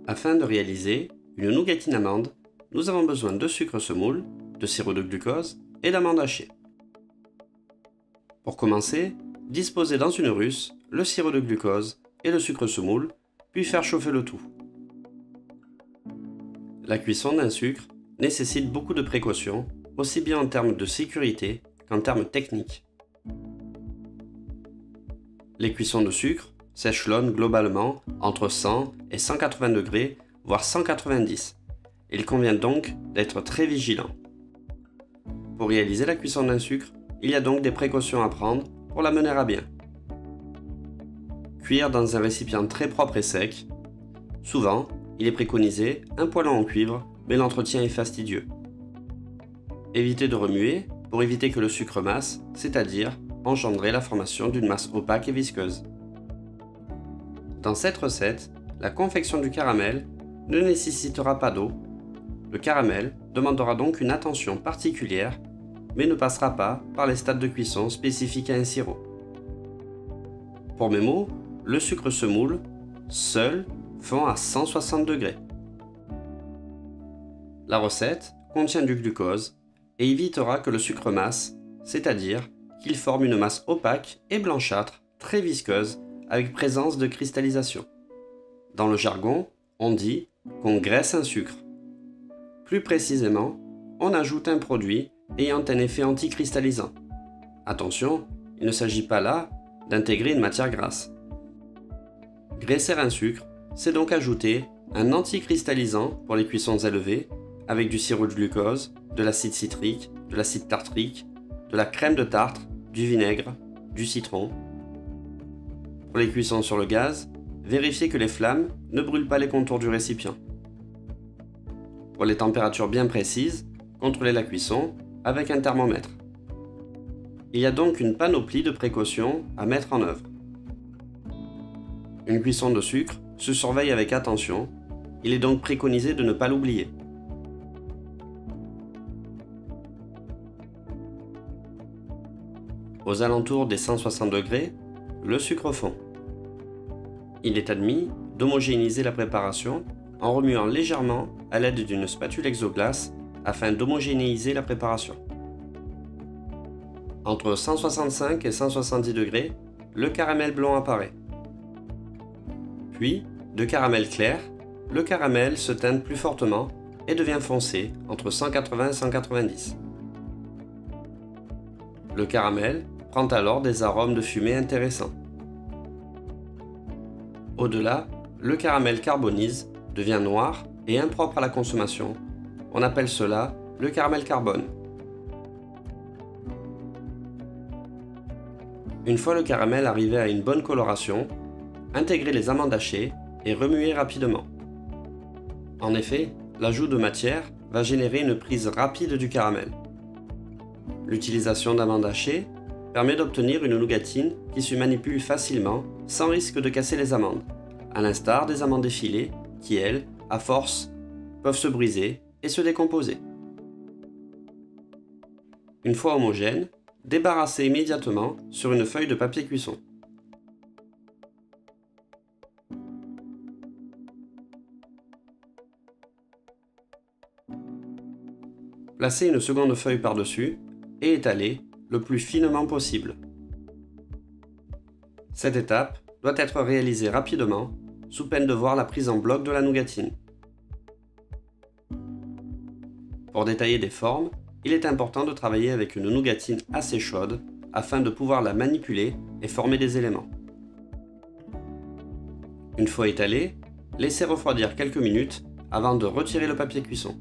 Afin de réaliser une nougatine amande, nous avons besoin de sucre semoule, de sirop de glucose et d'amandes hachées. Pour commencer, disposez dans une russe le sirop de glucose et le sucre semoule, puis faire chauffer le tout. La cuisson d'un sucre nécessite beaucoup de précautions, aussi bien en termes de sécurité qu'en termes techniques. Les cuissons de sucre s'échelonnent globalement entre 100 et 180 degrés, voire 190. Il convient donc d'être très vigilant. Pour réaliser la cuisson d'un sucre, il y a donc des précautions à prendre pour la mener à bien. Cuire dans un récipient très propre et sec. Souvent, il est préconisé un poêlon en cuivre, mais l'entretien est fastidieux. Évitez de remuer pour éviter que le sucre masse, c'est-à-dire engendrer la formation d'une masse opaque et visqueuse. Dans cette recette, la confection du caramel ne nécessitera pas d'eau. Le caramel demandera donc une attention particulière, mais ne passera pas par les stades de cuisson spécifiques à un sirop. Pour mes mots, le sucre semoule, seul, fond à 160 degrés. La recette contient du glucose et évitera que le sucre masse, c'est-à-dire qu'il forme une masse opaque et blanchâtre, très visqueuse, avec présence de cristallisation. Dans le jargon, on dit qu'on graisse un sucre. Plus précisément, on ajoute un produit ayant un effet anticristallisant. Attention, il ne s'agit pas là d'intégrer une matière grasse. Graisser un sucre, c'est donc ajouter un anticristallisant pour les cuissons élevées avec du sirop de glucose, de l'acide citrique, de l'acide tartrique, de la crème de tartre, du vinaigre, du citron. Pour les cuissons sur le gaz, vérifiez que les flammes ne brûlent pas les contours du récipient. Pour les températures bien précises, contrôlez la cuisson avec un thermomètre. Il y a donc une panoplie de précautions à mettre en œuvre. Une cuisson de sucre se surveille avec attention, il est donc préconisé de ne pas l'oublier. Aux alentours des 160 degrés, le sucre fond. Il est admis d'homogénéiser la préparation en remuant légèrement à l'aide d'une spatule exoglace afin d'homogénéiser la préparation. Entre 165 et 170 degrés, le caramel blanc apparaît. Puis, de caramel clair, le caramel se teinte plus fortement et devient foncé entre 180 et 190. Le caramel prend alors des arômes de fumée intéressants. Au-delà, le caramel carbonise, devient noir et impropre à la consommation. On appelle cela le caramel carbone. Une fois le caramel arrivé à une bonne coloration, intégrez les amandes hachées et remuez rapidement. En effet, l'ajout de matière va générer une prise rapide du caramel. L'utilisation d'amandes hachées permet d'obtenir une nougatine qui se manipule facilement sans risque de casser les amandes, à l'instar des amandes effilées qui, elles, à force, peuvent se briser et se décomposer. Une fois homogène, débarrassez immédiatement sur une feuille de papier cuisson. Placez une seconde feuille par-dessus et étalez le plus finement possible. Cette étape doit être réalisée rapidement, sous peine de voir la prise en bloc de la nougatine. Pour détailler des formes, il est important de travailler avec une nougatine assez chaude afin de pouvoir la manipuler et former des éléments. Une fois étalée, laissez refroidir quelques minutes avant de retirer le papier cuisson.